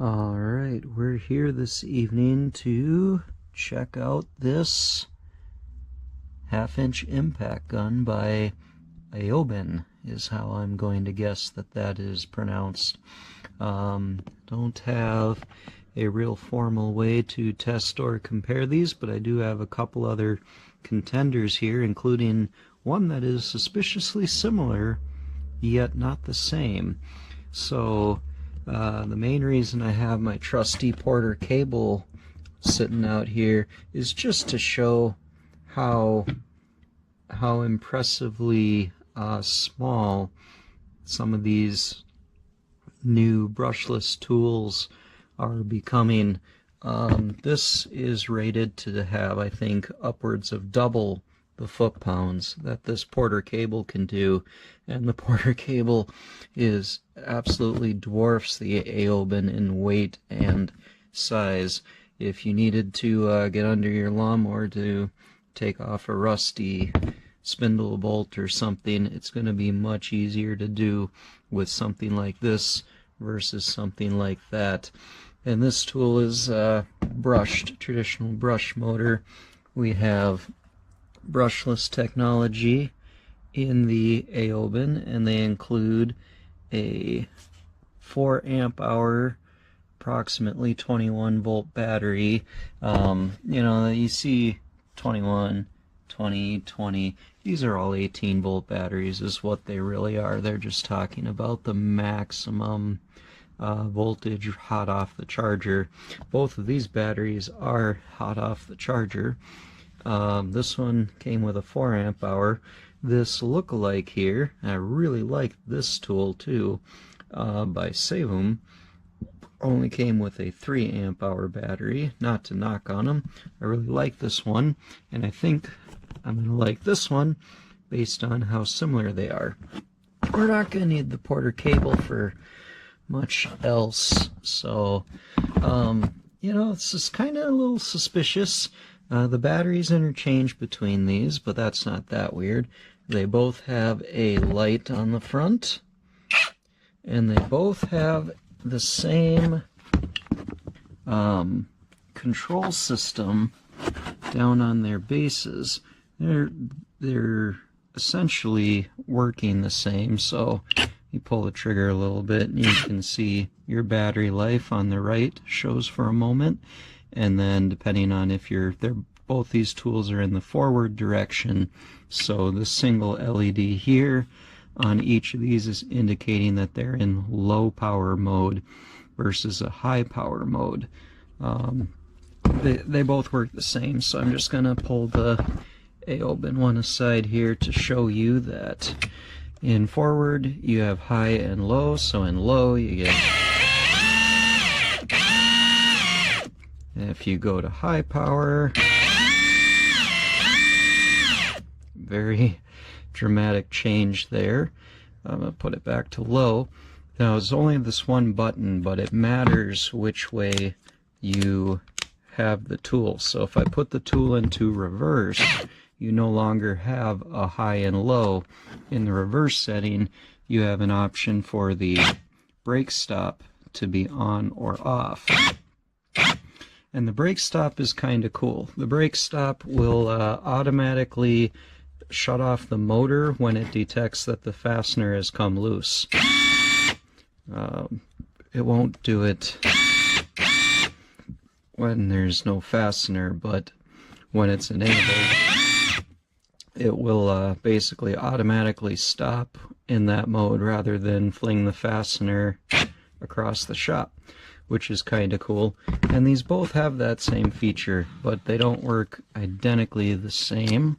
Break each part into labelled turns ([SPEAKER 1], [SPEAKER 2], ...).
[SPEAKER 1] Alright, we're here this evening to check out this 1/2-inch impact gun by AOBEN, is how I'm going to guess that is pronounced. Don't have a real formal way to test or compare these, but I do have a couple other contenders here, including one that is suspiciously similar, yet not the same. So the main reason I have my trusty Porter cable sitting out here is just to show how impressively small some of these new brushless tools are becoming. This is rated to have, I think, upwards of double the foot-pounds that this Porter cable can do, and the Porter cable is absolutely dwarfs the AOBEN in weight and size. If you needed to get under your lawnmower to take off a rusty spindle bolt or something, it's going to be much easier to do with something like this versus something like that. And this tool is brushed, traditional brush motor. We have brushless technology in the AOBEN, and they include a 4 amp hour, approximately 21 volt battery. You see 21, 20, 20. These are all 18 volt batteries is what they really are. They're just talking about the maximum voltage hot off the charger. Both of these batteries are hot off the charger. This one came with a 4 amp hour. This look-alike here, I really like this tool too, by Savum, only came with a 3 amp hour battery. Not to knock on them, I really like this one, and I think I'm going to like this one based on how similar they are. We're not going to need the Porter cable for much else, so it's just kind of a little suspicious. The batteries interchange between these, but that's not that weird. They both have a light on the front, and they both have the same control system down on their bases. They're essentially working the same, so you pull the trigger a little bit and you can see your battery life on the right shows for a moment, and then depending on if both these tools are in the forward direction, so the single LED here on each of these is indicating that they're in low power mode versus a high power mode. They both work the same, so I'm just going to pull the AOBEN one aside here to show you that in forward you have high and low, so in low you get, if you go to high power, very dramatic change there. I'm going to put it back to low. Now it's only this one button, but it matters which way you have the tool. So if I put the tool into reverse, you no longer have a high and low. In the reverse setting, you have an option for the brake stop to be on or off. And the brake stop is kind of cool. The brake stop will automatically shut off the motor when it detects that the fastener has come loose. It won't do it when there's no fastener, but when it's enabled, it will basically automatically stop in that mode rather than fling the fastener across the shop, which is kind of cool. And these both have that same feature, but they don't work identically the same.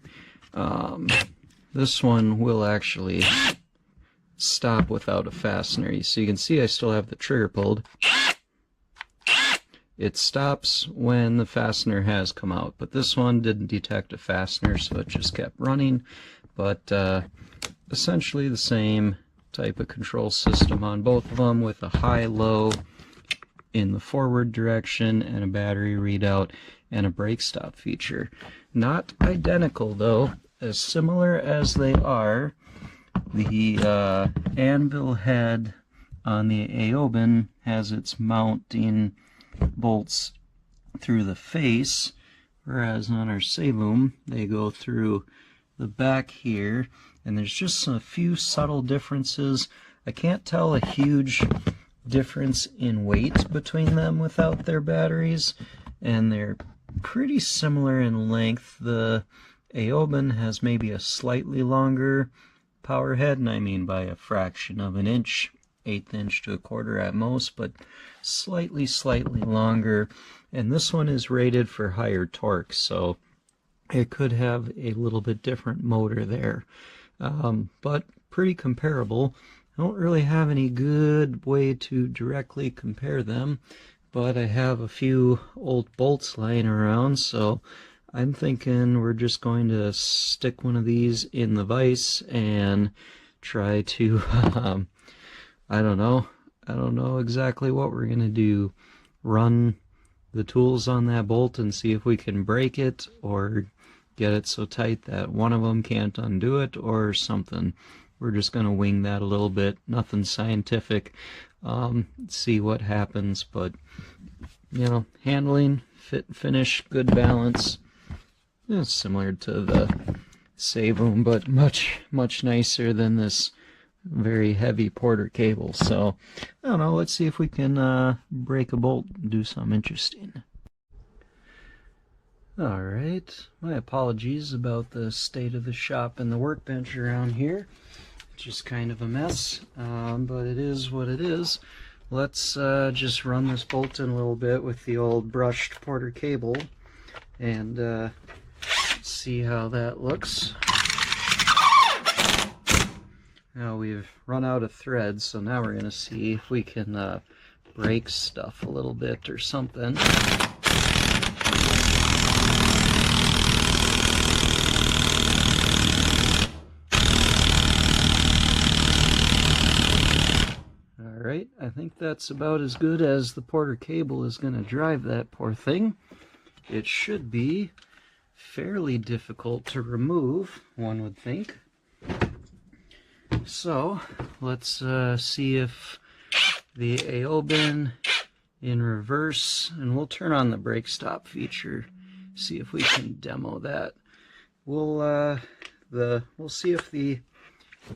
[SPEAKER 1] This one will actually stop without a fastener. So you can see I still have the trigger pulled. It stops when the fastener has come out, but this one didn't detect a fastener, so it just kept running. But essentially the same type of control system on both of them, with a high-low in the forward direction and a battery readout and a brake stop feature. Not identical though. As similar as they are, the anvil head on the AOBEN has its mounting bolts through the face, whereas on our Savoom they go through the back here, and there's just a few subtle differences. I can't tell a huge difference in weight between them without their batteries, and they're pretty similar in length. The AOBEN has maybe a slightly longer power head, and I mean by a fraction of an inch, 1/8 inch to 1/4 at most, but slightly longer. And this one is rated for higher torque, so it could have a little bit different motor there, but pretty comparable. I don't really have any good way to directly compare them, but I have a few old bolts lying around, so I'm thinking we're just going to stick one of these in the vise and try to I don't know exactly what we're gonna do. Run the tools on that bolt and see if we can break it, or get it so tight that one of them can't undo it, or something. We're just gonna wing that a little bit. Nothing scientific. See what happens, but you know, handling, fit, finish, good balance. It's similar to the Savoom, but much nicer than this very heavy Porter cable. So I don't know, let's see if we can break a bolt and do something interesting. Alright, my apologies about the state of the shop and the workbench around here. It's just kind of a mess, but it is what it is. Let's just run this bolt in a little bit with the old brushed Porter cable and see how that looks. Now we've run out of threads, so now we're going to see if we can break stuff a little bit or something. Alright, I think that's about as good as the Porter cable is going to drive that poor thing. It should be fairly difficult to remove, one would think. So let's see if the AOBEN in reverse, and we'll turn on the brake stop feature, see if we can demo that. We'll see if the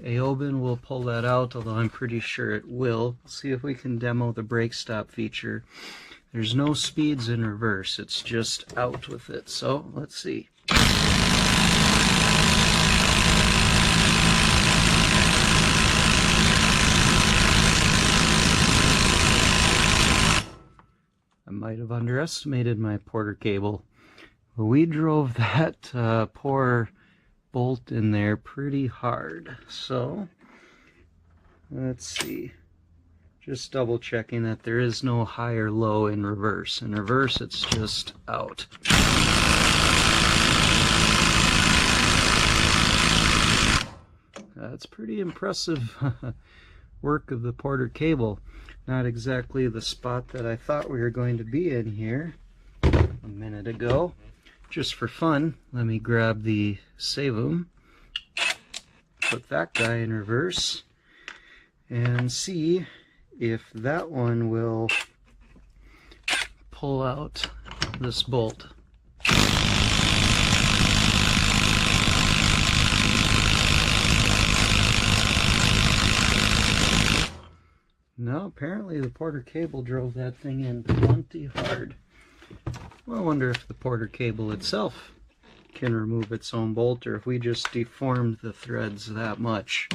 [SPEAKER 1] AOBEN will pull that out, although I'm pretty sure it will. We'll see if we can demo the brake stop feature. There's no speeds in reverse, it's just out with it. So let's see. I might have underestimated my Porter cable. We drove that poor bolt in there pretty hard. So let's see. Just double checking that there is no high or low in reverse. In reverse, it's just out. That's pretty impressive work of the Porter cable. Not exactly the spot that I thought we were going to be in here a minute ago. Just for fun, let me grab the Savoom, put that guy in reverse, and see if that one will pull out this bolt. No, apparently the Porter cable drove that thing in plenty hard. Well, I wonder if the Porter cable itself can remove its own bolt, or if we just deformed the threads that much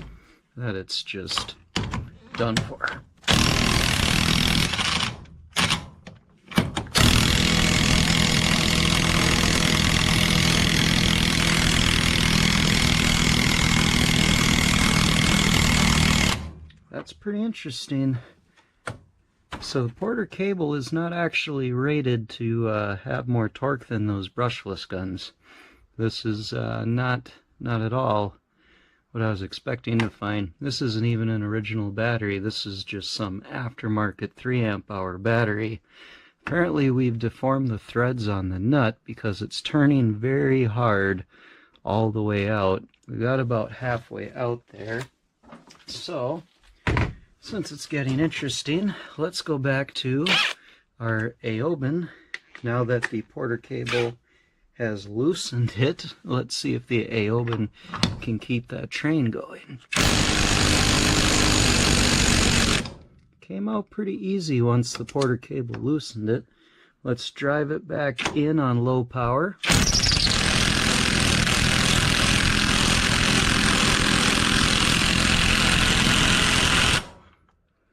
[SPEAKER 1] that it's just done for. That's pretty interesting. So the Porter cable is not actually rated to have more torque than those brushless guns. This is not at all what I was expecting to find. This isn't even an original battery. This is just some aftermarket 3 amp hour battery. Apparently we've deformed the threads on the nut because it's turning very hard all the way out. We got about halfway out there. So Since it's getting interesting, let's go back to our AOBEN. Now that the Porter cable has loosened it, let's see if the AOBEN can keep that train going. Came out pretty easy once the Porter cable loosened it. Let's drive it back in on low power.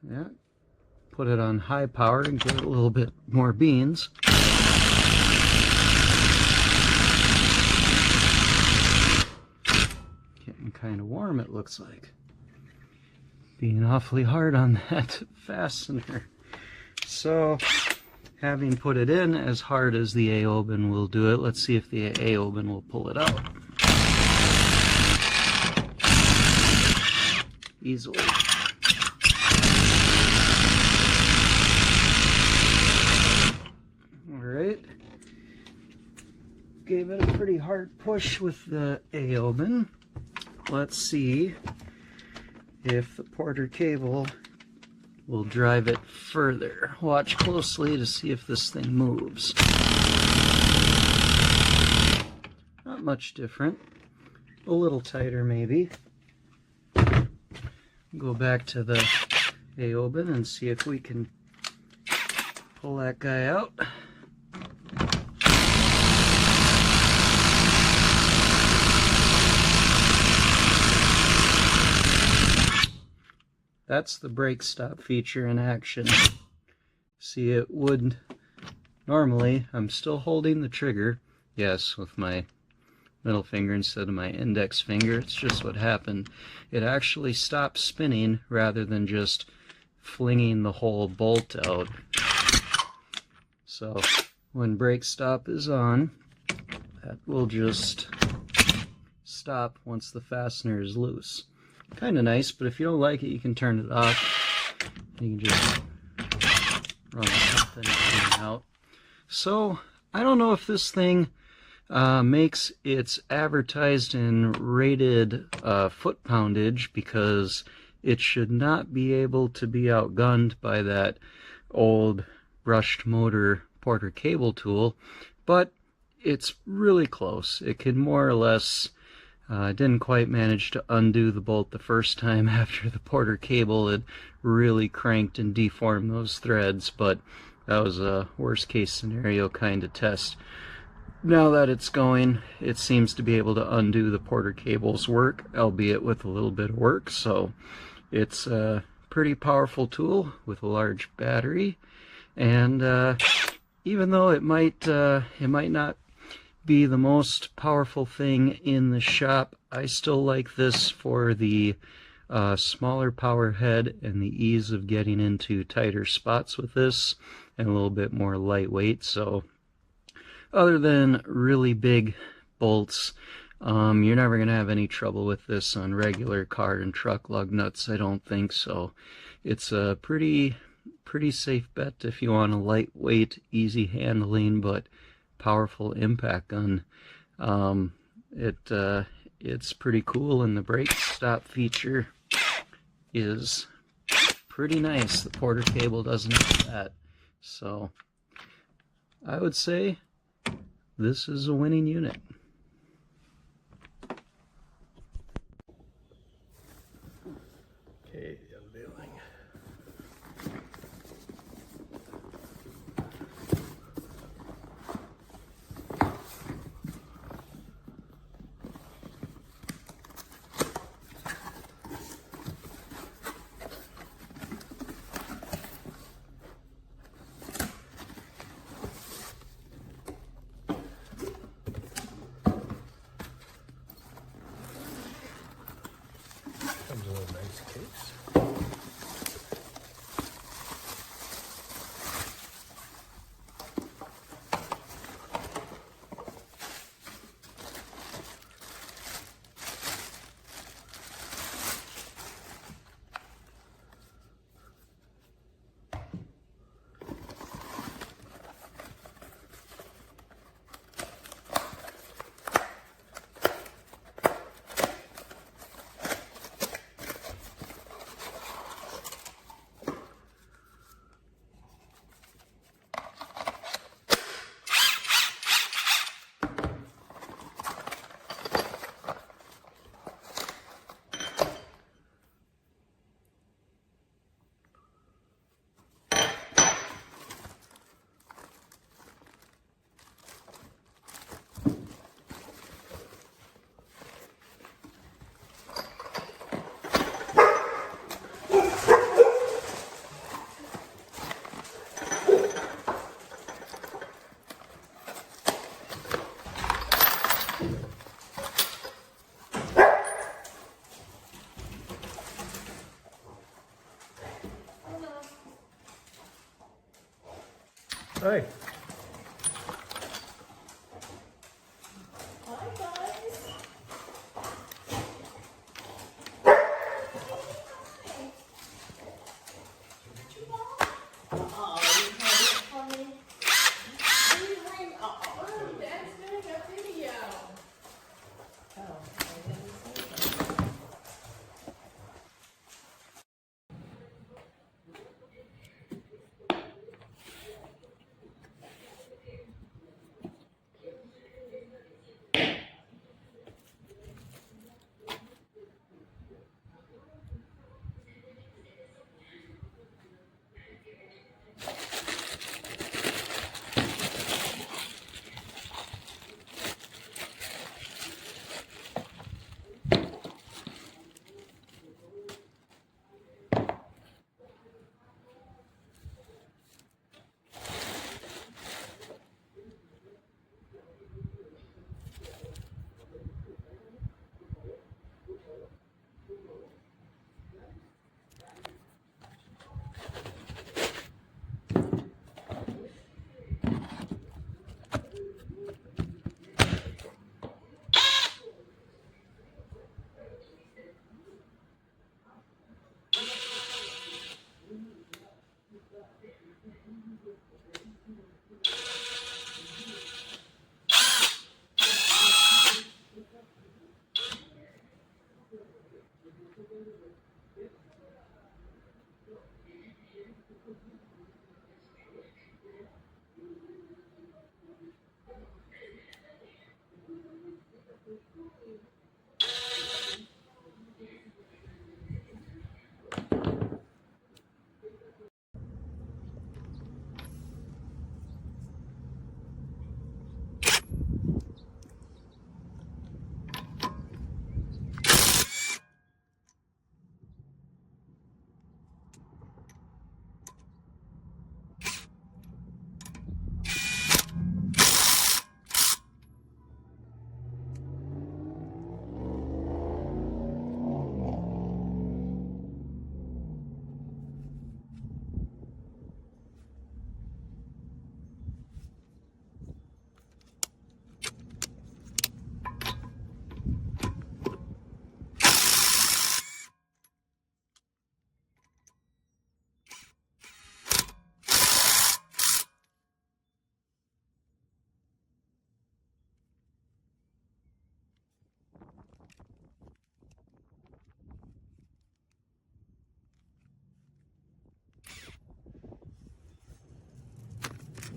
[SPEAKER 1] Yeah, put it on high power and give it a little bit more beans. Getting kind of warm, it looks like. Being awfully hard on that fastener. So, having put it in as hard as the AOBEN will do it, let's see if the AOBEN will pull it out. Easily. Alright. Gave it a pretty hard push with the AOBEN. Let's see if the Porter cable will drive it further. Watch closely to see if this thing moves. Not much different. A little tighter maybe. Go back to the AOBEN and see if we can pull that guy out. That's the brake stop feature in action. See, it would normally, I'm still holding the trigger, yes, with my middle finger instead of my index finger. It's just what happened. It actually stopped spinning rather than just flinging the whole bolt out. So when brake stop is on, that will just stop once the fastener is loose. Kind of nice, but if you don't like it, you can turn it off. You can just run something in and out. So I don't know if this thing makes its advertised and rated foot poundage, because it should not be able to be outgunned by that old brushed motor Porter cable tool, but it's really close. It can more or less, didn't quite manage to undo the bolt the first time after the Porter cable had really cranked and deformed those threads, but that was a worst case scenario kind of test. Now that it's going, it seems to be able to undo the Porter cable's work, albeit with a little bit of work. So it's a pretty powerful tool with a large battery, and even though it might not be the most powerful thing in the shop, I still like this for the smaller power head and the ease of getting into tighter spots with this, and a little bit more lightweight. So other than really big bolts, you're never going to have any trouble with this on regular car and truck lug nuts, I don't think. So it's a pretty safe bet if you want a lightweight, easy handling, but powerful impact gun. It's pretty cool, and the brake stop feature is pretty nice. The Porter cable doesn't have that. So I would say this is a winning unit. Okay, unveiling. Hey.
[SPEAKER 2] Hi guys. Oh, you had it for me. Oh, Dad's doing a video. Oh, I didn't see that.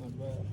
[SPEAKER 1] Not bad.